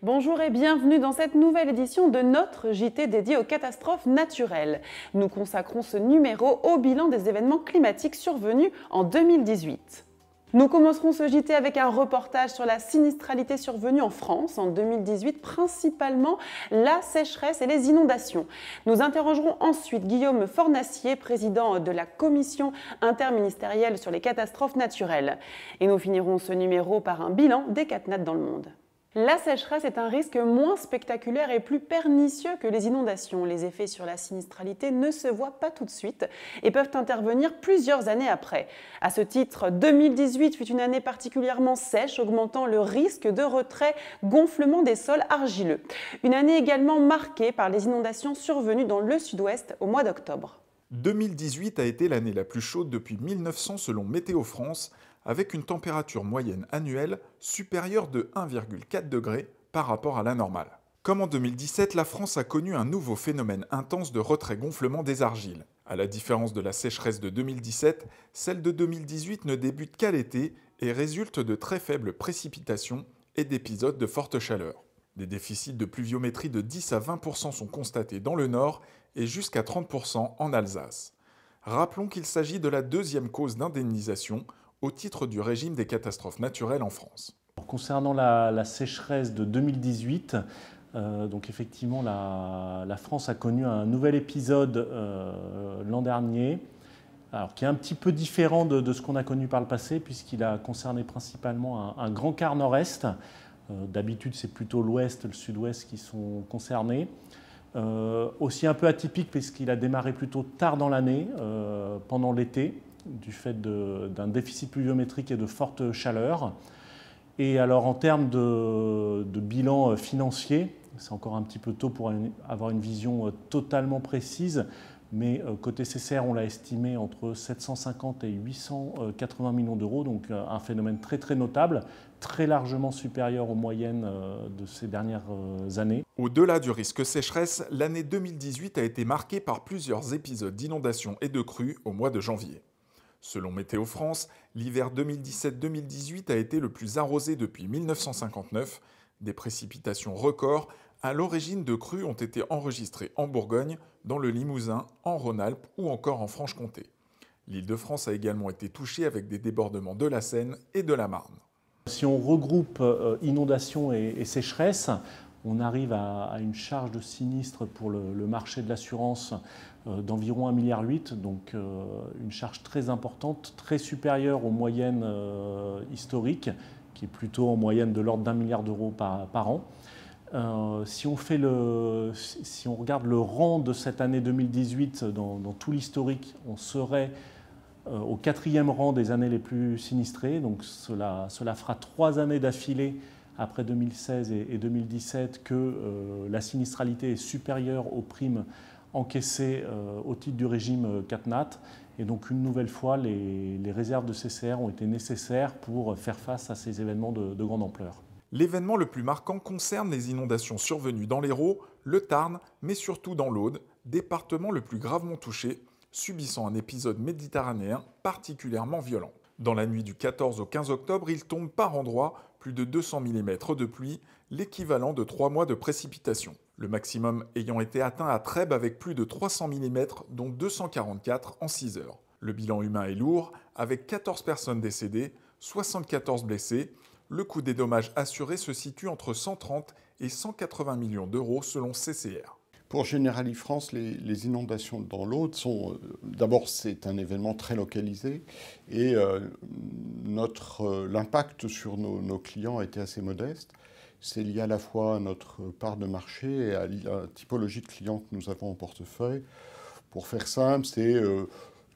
Bonjour et bienvenue dans cette nouvelle édition de notre JT dédié aux catastrophes naturelles. Nous consacrons ce numéro au bilan des événements climatiques survenus en 2018. Nous commencerons ce JT avec un reportage sur la sinistralité survenue en France en 2018, principalement la sécheresse et les inondations. Nous interrogerons ensuite Guillaume Fornacier, président de la commission interministérielle sur les catastrophes naturelles. Et nous finirons ce numéro par un bilan des catnats dans le monde. La sécheresse est un risque moins spectaculaire et plus pernicieux que les inondations. Les effets sur la sinistralité ne se voient pas tout de suite et peuvent intervenir plusieurs années après. À ce titre, 2018 fut une année particulièrement sèche, augmentant le risque de retrait gonflement des sols argileux. Une année également marquée par les inondations survenues dans le sud-ouest au mois d'octobre. 2018 a été l'année la plus chaude depuis 1900 selon Météo France, avec une température moyenne annuelle supérieure de 1,4 degré par rapport à la normale. Comme en 2017, la France a connu un nouveau phénomène intense de retrait-gonflement des argiles. À la différence de la sécheresse de 2017, celle de 2018 ne débute qu'à l'été et résulte de très faibles précipitations et d'épisodes de forte chaleur. Des déficits de pluviométrie de 10 à 20% sont constatés dans le nord et jusqu'à 30% en Alsace. Rappelons qu'il s'agit de la deuxième cause d'indemnisation au titre du régime des catastrophes naturelles en France. Concernant la sécheresse de 2018, donc effectivement la France a connu un nouvel épisode l'an dernier, alors, qui est un petit peu différent de ce qu'on a connu par le passé, puisqu'il a concerné principalement un grand quart nord-est. D'habitude, c'est plutôt l'ouest, le sud-ouest qui sont concernés. Aussi un peu atypique, puisqu'il a démarré plutôt tard dans l'année, pendant l'été, du fait d'un déficit pluviométrique et de forte chaleur. Et alors en termes de bilan financier, c'est encore un petit peu tôt pour avoir une vision totalement précise, mais côté CCR, on l'a estimé entre 750 et 880 millions d'euros, donc un phénomène très très notable, très largement supérieur aux moyennes de ces dernières années. Au-delà du risque sécheresse, l'année 2018 a été marquée par plusieurs épisodes d'inondations et de crues au mois de janvier. Selon Météo France, l'hiver 2017-2018 a été le plus arrosé depuis 1959. Des précipitations records à l'origine de crues ont été enregistrées en Bourgogne, dans le Limousin, en Rhône-Alpes ou encore en Franche-Comté. L'Île-de-France a également été touchée avec des débordements de la Seine et de la Marne. Si on regroupe inondations et sécheresse, on arrive à une charge de sinistre pour le marché de l'assurance d'environ 1,8 milliard, donc une charge très importante, très supérieure aux moyennes historiques, qui est plutôt en moyenne de l'ordre d'1 milliard d'euros par an. Si on regarde le rang de cette année 2018 dans tout l'historique, on serait au 4e rang des années les plus sinistrées. Donc cela fera 3 années d'affilée après 2016 et 2017 que la sinistralité est supérieure aux primes encaissées au titre du régime CatNat. Et donc une nouvelle fois, les réserves de CCR ont été nécessaires pour faire face à ces événements de grande ampleur. L'événement le plus marquant concerne les inondations survenues dans l'Hérault, le Tarn, mais surtout dans l'Aude, département le plus gravement touché, subissant un épisode méditerranéen particulièrement violent. Dans la nuit du 14 au 15 octobre, il tombe par endroits plus de 200 mm de pluie, l'équivalent de 3 mois de précipitations. Le maximum ayant été atteint à Trèbes avec plus de 300 mm, dont 244 en 6 heures. Le bilan humain est lourd, avec 14 personnes décédées, 74 blessés. Le coût des dommages assurés se situe entre 130 et 180 millions d'euros selon CCR. Pour Generali France, les inondations dans l'Aude sont... D'abord, c'est un événement très localisé et l'impact sur nos clients a été assez modeste. C'est lié à la fois à notre part de marché et à la typologie de clients que nous avons en portefeuille. Pour faire simple, c'est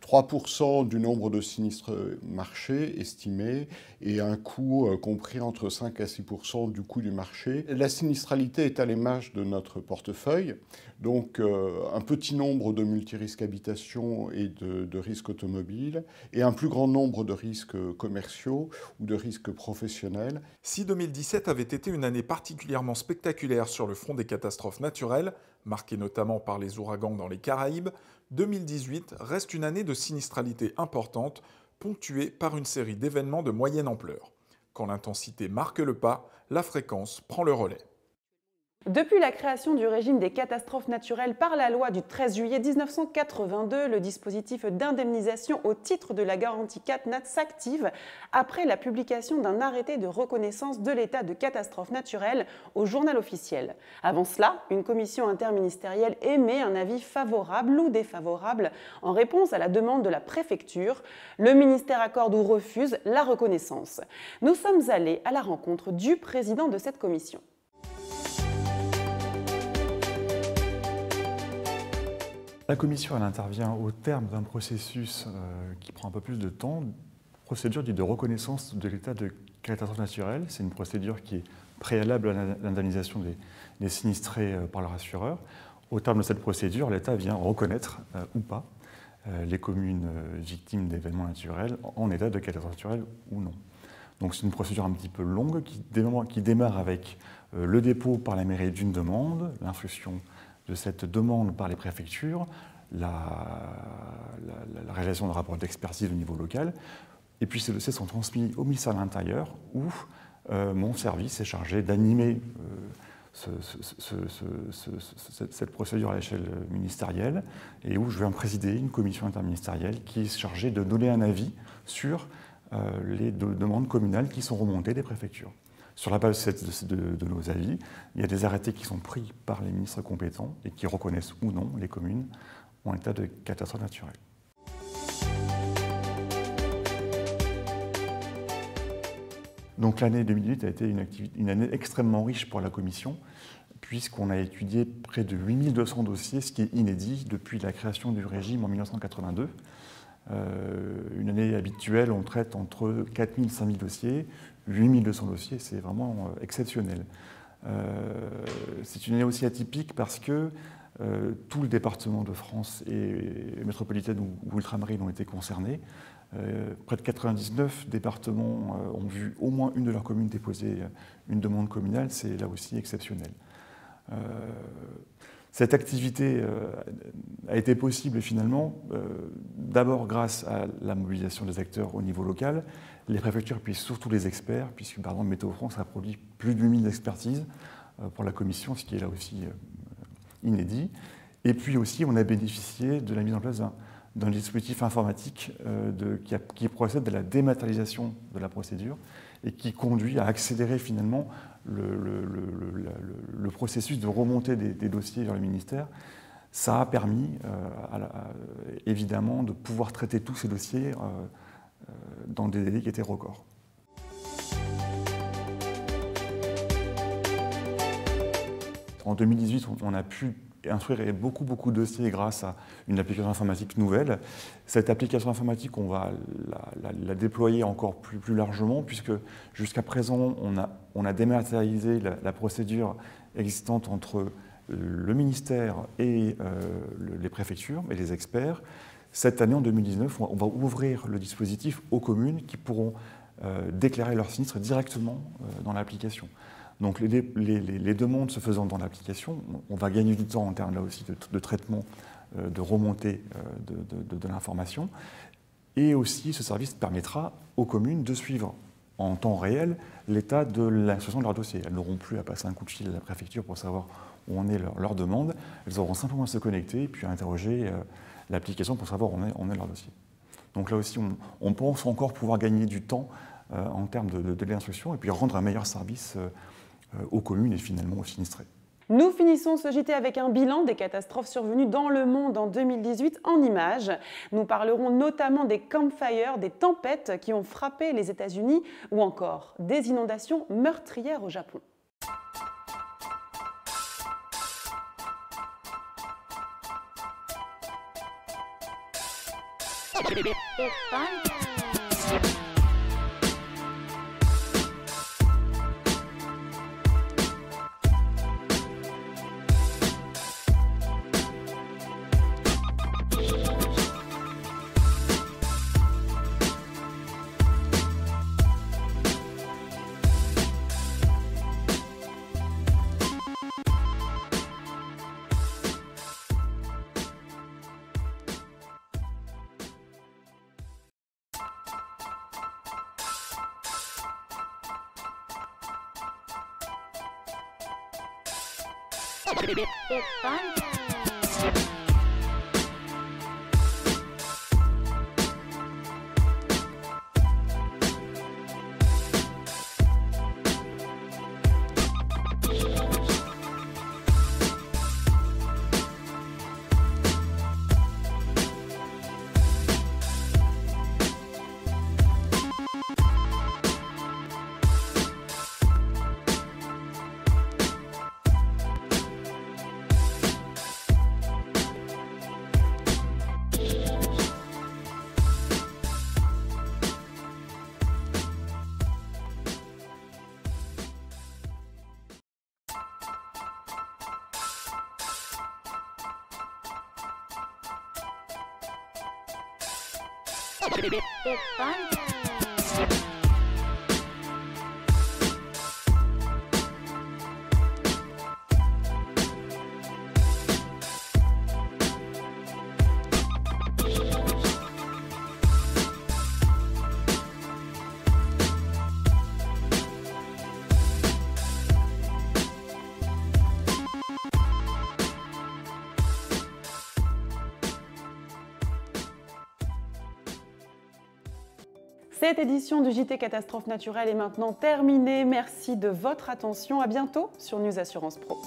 3% du nombre de sinistres marchés estimés et un coût compris entre 5 à 6% du coût du marché. La sinistralité est à l'image de notre portefeuille, donc un petit nombre de multirisques habitation et de risques automobiles et un plus grand nombre de risques commerciaux ou de risques professionnels. Si 2017 avait été une année particulièrement spectaculaire sur le front des catastrophes naturelles, marquée notamment par les ouragans dans les Caraïbes, 2018 reste une année de sinistralité importante, ponctuée par une série d'événements de moyenne ampleur. Quand l'intensité marque le pas, la fréquence prend le relais. Depuis la création du régime des catastrophes naturelles par la loi du 13 juillet 1982, le dispositif d'indemnisation au titre de la garantie CatNat s'active après la publication d'un arrêté de reconnaissance de l'état de catastrophe naturelle au journal officiel. Avant cela, une commission interministérielle émet un avis favorable ou défavorable en réponse à la demande de la préfecture. Le ministère accorde ou refuse la reconnaissance. Nous sommes allés à la rencontre du président de cette commission. La commission elle intervient au terme d'un processus qui prend un peu plus de temps, procédure dite de reconnaissance de l'état de catastrophe naturelle. C'est une procédure qui est préalable à l'indemnisation des sinistrés par leur assureur. Au terme de cette procédure, l'État vient reconnaître ou pas les communes victimes d'événements naturels en état de catastrophe naturelle ou non. Donc c'est une procédure un petit peu longue qui démarre avec le dépôt par la mairie d'une demande, l'instruction de cette demande par les préfectures, la réalisation de rapports d'expertise au niveau local, et puis ces dossiers sont transmis au ministère de l'Intérieur où mon service est chargé d'animer cette procédure à l'échelle ministérielle et où je viens présider une commission interministérielle qui est chargée de donner un avis sur les demandes communales qui sont remontées des préfectures. Sur la base de nos avis, il y a des arrêtés qui sont pris par les ministres compétents et qui reconnaissent ou non les communes en état de catastrophe naturelle. Donc l'année 2018 a été une année extrêmement riche pour la Commission, puisqu'on a étudié près de 8200 dossiers, ce qui est inédit depuis la création du régime en 1982. Une année habituelle, on traite entre 4000 et 5000 dossiers, 8200 dossiers, c'est vraiment exceptionnel. C'est une année aussi atypique parce que tout le département de France et métropolitaine ou ultramarine ont été concernés. Près de 99 départements ont vu au moins une de leurs communes déposer une demande communale, c'est là aussi exceptionnel. Cette activité a été possible finalement d'abord grâce à la mobilisation des acteurs au niveau local, les préfectures puis surtout les experts, puisque par exemple Météo France a produit plus de 8000 expertises pour la commission, ce qui est là aussi inédit. Et puis aussi on a bénéficié de la mise en place d'un dispositif informatique qui procède de la dématérialisation de la procédure et qui conduit à accélérer finalement le processus de remontée des dossiers vers le ministère. Ça a permis évidemment de pouvoir traiter tous ces dossiers dans des délais qui étaient records. En 2018, on a pu instruire beaucoup de dossiers grâce à une application informatique nouvelle. Cette application informatique, on va la déployer encore plus largement, puisque jusqu'à présent, on a dématérialisé la procédure existante entre le ministère et les préfectures et les experts. Cette année, en 2019, on va ouvrir le dispositif aux communes qui pourront déclarer leurs sinistres directement dans l'application. Donc les demandes se faisant dans l'application, on va gagner du temps en termes là aussi de traitement, de remontée de l'information. Et aussi, ce service permettra aux communes de suivre en temps réel l'état de l'instruction de leur dossier. Elles n'auront plus à passer un coup de fil à la préfecture pour savoir où en est leur demande. Elles auront simplement à se connecter et puis à interroger l'application pour savoir où en est leur dossier. Donc là aussi, on pense encore pouvoir gagner du temps en termes de délai d'instruction et puis rendre un meilleur service aux communes et finalement aux sinistrés. Nous finissons ce JT avec un bilan des catastrophes survenues dans le monde en 2018 en images. Nous parlerons notamment des campfires, des tempêtes qui ont frappé les États-Unis ou encore des inondations meurtrières au Japon. Cette édition du JT Catastrophe Naturelle est maintenant terminée. Merci de votre attention. À bientôt sur News Assurance Pro.